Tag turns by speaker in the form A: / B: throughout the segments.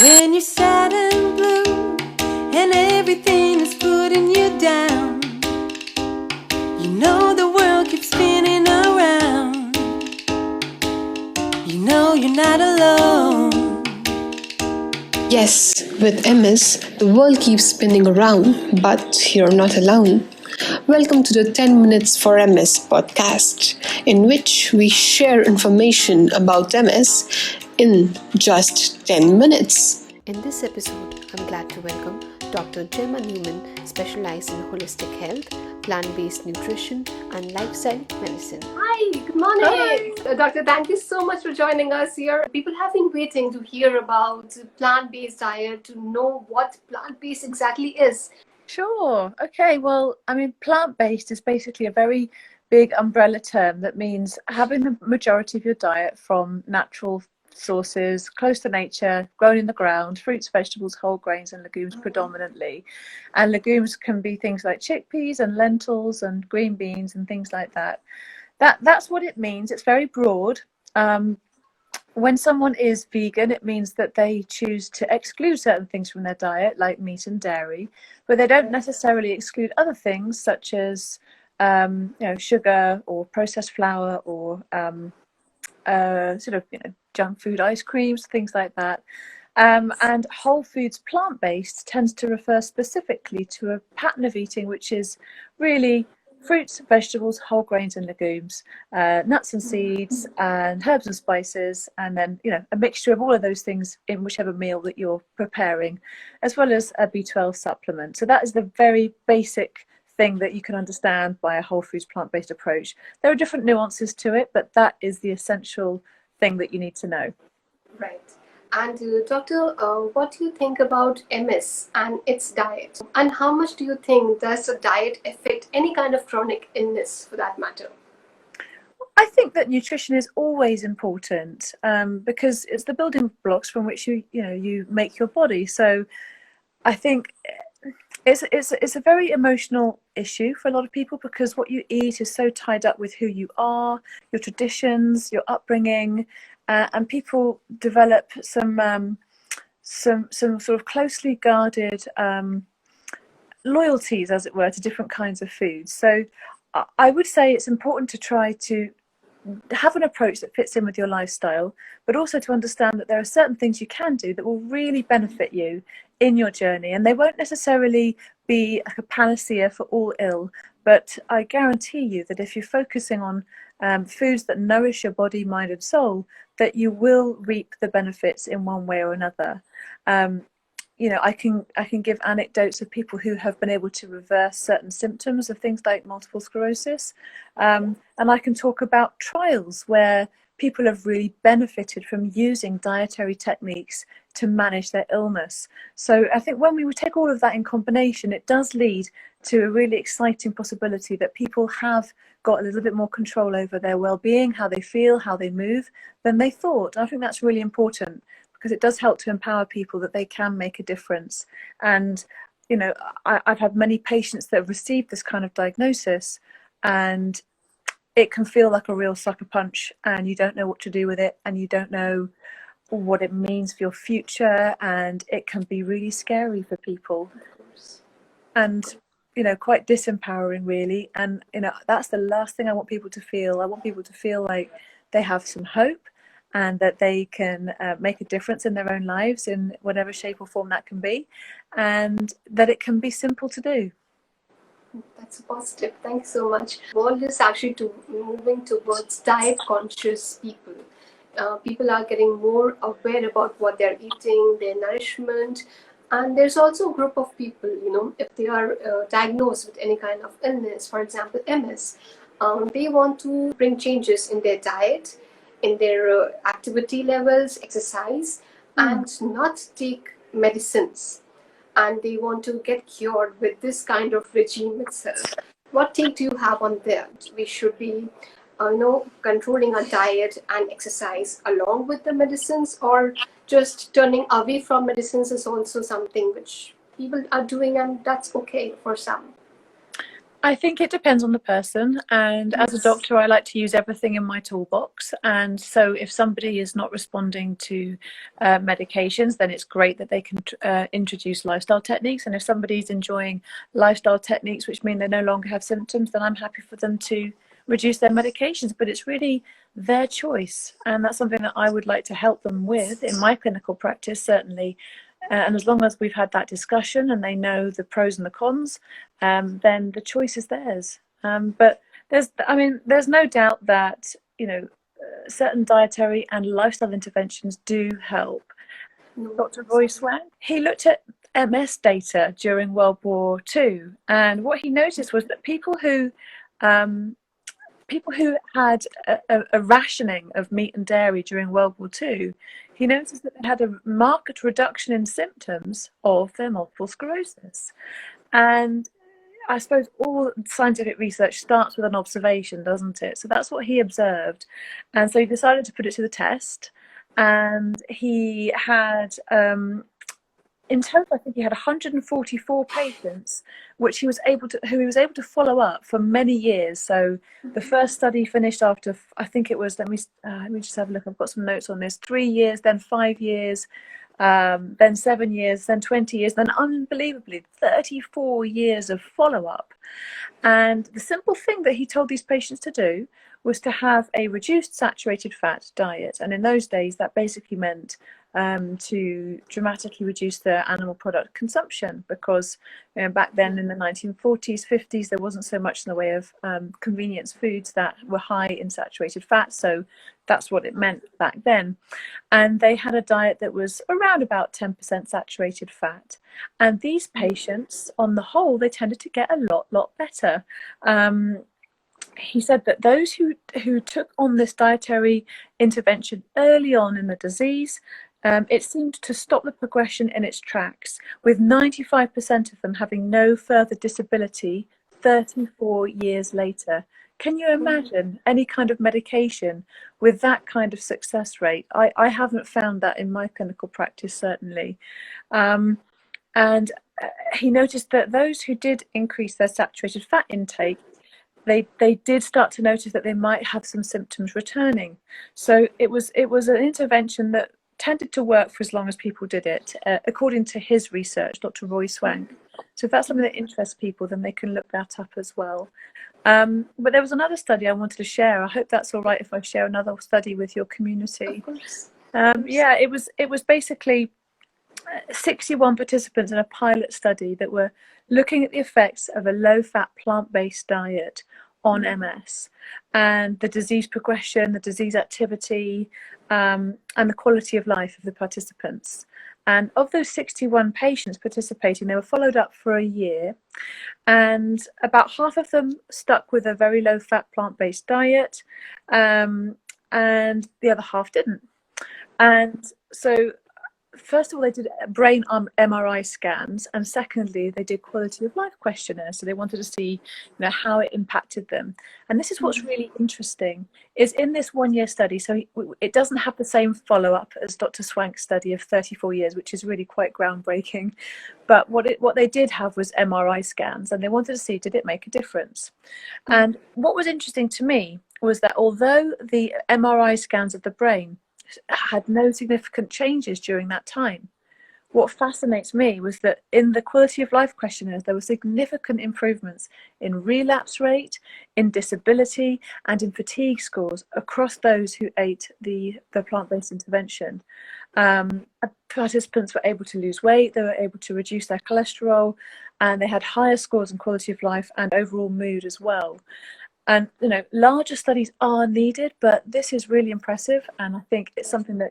A: When you're sad and blue and everything is putting you down, you know the world keeps spinning around. You know you're not alone.
B: Yes, with MS, the world keeps spinning around, but you're not alone. Welcome to the 10 Minutes for MS podcast, in which we share information about MS in just 10 minutes.
C: In this episode, I'm glad to welcome Dr. Gemma Newman, specialised in holistic health, plant-based nutrition and lifestyle medicine.
D: Hi, good morning. Hi. Doctor, thank you so much for joining us here. People have been waiting to hear about plant-based diet, to know what plant-based exactly is.
E: Sure. Okay. Well, plant-based is basically a very big umbrella term that means having the majority of your diet from natural sources, close to nature, grown in the ground, fruits, vegetables, whole grains and legumes predominantly. And legumes can be things like chickpeas and lentils and green beans and things like that. That's what it means. It's very broad. When someone is vegan, it means that they choose to exclude certain things from their diet, like meat and dairy, but they don't necessarily exclude other things such as sugar or processed flour or junk food, ice creams, things like that. And whole foods plant-based tends to refer specifically to a pattern of eating which is really fruits, vegetables, whole grains and legumes, nuts and seeds and herbs and spices, and then a mixture of all of those things in whichever meal that you're preparing, as well as a B12 supplement. So that is the very basic thing that you can understand by a whole foods plant-based approach. There are different nuances to it, but that is the essential thing that you need to know.
D: Right. And Doctor, what do you think about MS and its diet? And how much do you think does a diet affect any kind of chronic illness for that matter?
E: I think that nutrition is always important because it's the building blocks from which you make your body. So I think it's a very emotional issue for a lot of people because what you eat is so tied up with who you are, your traditions, your upbringing, and people develop some sort of closely guarded loyalties, as it were, to different kinds of foods. So I would say it's important to try to have an approach that fits in with your lifestyle, but also to understand that there are certain things you can do that will really benefit you in your journey, and they won't necessarily be like a panacea for all ill, but I guarantee you that if you're focusing on foods that nourish your body, mind and soul, that you will reap the benefits in one way or another. I can give anecdotes of people who have been able to reverse certain symptoms of things like multiple sclerosis, and I can talk about trials where people have really benefited from using dietary techniques to manage their illness. So I think when we would take all of that in combination, it does lead to a really exciting possibility that people have got a little bit more control over their well-being, how they feel, how they move, than they thought. I think that's really important because it does help to empower people that they can make a difference. And I've had many patients that have received this kind of diagnosis, and it can feel like a real sucker punch, and you don't know what to do with it, and you don't know what it means for your future, and it can be really scary for people and quite disempowering, really. And that's the last thing I want people to feel. I want people to feel like they have some hope and that they can make a difference in their own lives in whatever shape or form that can be, and that it can be simple to do.
D: That's positive. Thank you so much. World is actually moving towards diet conscious people. People are getting more aware about what they're eating, their nourishment, and there's also a group of people, if they are diagnosed with any kind of illness, for example MS, they want to bring changes in their diet, in their activity levels, exercise, and not take medicines. And they want to get cured with this kind of regime itself. What take do you have on that? We should be, controlling our diet and exercise along with the medicines, or just turning away from medicines is also something which people are doing, and that's okay for some.
E: I think it depends on the person, and as a doctor I like to use everything in my toolbox, and so if somebody is not responding to medications, then it's great that they can introduce lifestyle techniques, and if somebody's enjoying lifestyle techniques which mean they no longer have symptoms, then I'm happy for them to reduce their medications, but it's really their choice, and that's something that I would like to help them with in my clinical practice, certainly. And as long as we've had that discussion and they know the pros and the cons, then the choice is theirs. But there's no doubt that, certain dietary and lifestyle interventions do help. Dr. Roy Swang, he looked at MS data during World War II, and what he noticed was that people who had a rationing of meat and dairy during World War II, he noticed that they had a marked reduction in symptoms of their multiple sclerosis. And I suppose all scientific research starts with an observation, doesn't it? So that's what he observed. And so he decided to put it to the test. And he had, in total, I think he had 144 patients, who he was able to follow up for many years. So the first study finished after, I think it was, let me just have a look. I've got some notes on this. 3 years, then 5 years, then 7 years, then 20 years, then unbelievably 34 years of follow-up. And the simple thing that he told these patients to do was to have a reduced saturated fat diet. And in those days, that basically meant to dramatically reduce their animal product consumption, because back then in the 1940s, 50s, there wasn't so much in the way of convenience foods that were high in saturated fat. So that's what it meant back then. And they had a diet that was around about 10% saturated fat. And these patients, on the whole, they tended to get a lot better. He said that those who took on this dietary intervention early on in the disease, it seemed to stop the progression in its tracks, with 95% of them having no further disability 34 years later. Can you imagine any kind of medication with that kind of success rate? I haven't found that in my clinical practice, certainly. And he noticed that those who did increase their saturated fat intake, they did start to notice that they might have some symptoms returning. So it was an intervention that tended to work for as long as people did it, according to his research, Dr. Roy Swang. So if that's something that interests people, then they can look that up as well. But there was another study I wanted to share. I hope that's all right if I share another study with your community.
D: Of course.
E: Yeah, it was basically 61 participants in a pilot study that were looking at the effects of a low-fat plant-based diet on MS and the disease progression, the disease activity, and the quality of life of the participants. And of those 61 patients participating, they were followed up for a year, and about half of them stuck with a very low-fat plant-based diet, and the other half didn't. And so first of all, they did brain MRI scans, and secondly, they did quality of life questionnaires. So they wanted to see, how it impacted them. And this is what's really interesting, is in this 1 year study, so it doesn't have the same follow-up as Dr. Swank's study of 34 years, which is really quite groundbreaking. But what they did have was MRI scans, and they wanted to see, did it make a difference? And what was interesting to me was that although the MRI scans of the brain had no significant changes during that time, what fascinates me was that in the quality of life questionnaires, there were significant improvements in relapse rate, in disability, and in fatigue scores across those who ate the plant-based intervention. Participants were able to lose weight, they were able to reduce their cholesterol, and they had higher scores in quality of life and overall mood as well. And, larger studies are needed, but this is really impressive. And I think it's something that,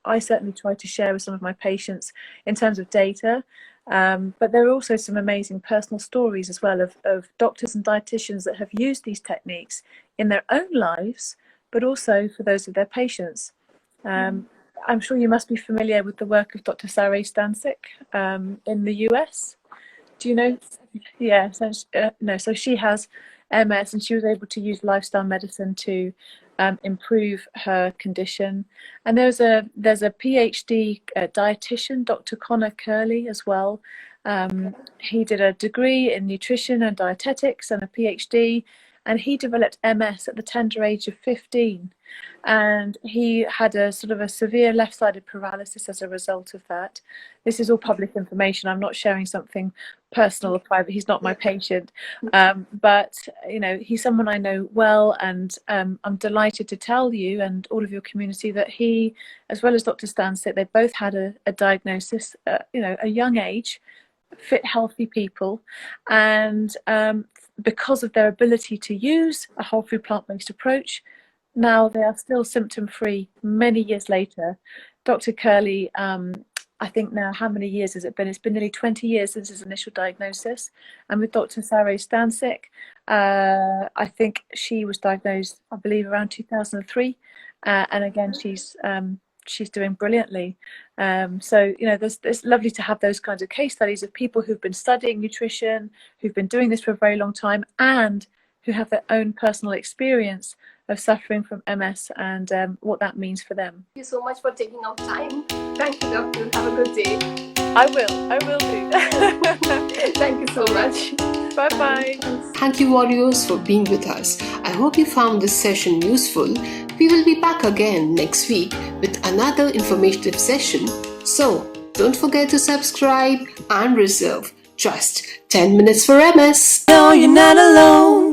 E: I certainly try to share with some of my patients in terms of data. But there are also some amazing personal stories as well of doctors and dietitians that have used these techniques in their own lives, but also for those of their patients. I'm sure you must be familiar with the work of Dr. Sari Stancic in the US. Do you know? Yeah, so she has MS, and she was able to use lifestyle medicine to improve her condition. And there's a PhD dietitian, Dr. Connor Curley, as well, He did a degree in nutrition and dietetics and a PhD, and he developed MS at the tender age of 15. And he had a sort of a severe left-sided paralysis as a result of that. This is all public information. I'm not sharing something personal or private. He's not my patient, but he's someone I know well, and I'm delighted to tell you and all of your community that he, as well as Dr. Stansett, they both had a diagnosis, a young age, fit, healthy people, and because of their ability to use a whole food plant-based approach, now they are still symptom-free many years later. Dr. Curley, I think now, how many years has it been? It's been nearly 20 years since his initial diagnosis. And with Dr. Sarah Stansett, I think she was diagnosed, I believe, around 2003. And again, she's doing brilliantly. So, it's lovely to have those kinds of case studies of people who've been studying nutrition, who've been doing this for a very long time, and who have their own personal experience of suffering from MS and what that means for them.
D: Thank you so much for taking out time. Thank you, doctor. Have a good day.
E: I will do.
D: Thank you so much.
E: Bye-bye.
B: Thank you, warriors, for being with us. I hope you found this session useful. We will be back again next week with another informative session. So, don't forget to subscribe and reserve just 10 minutes for MS.
A: No, you're not alone.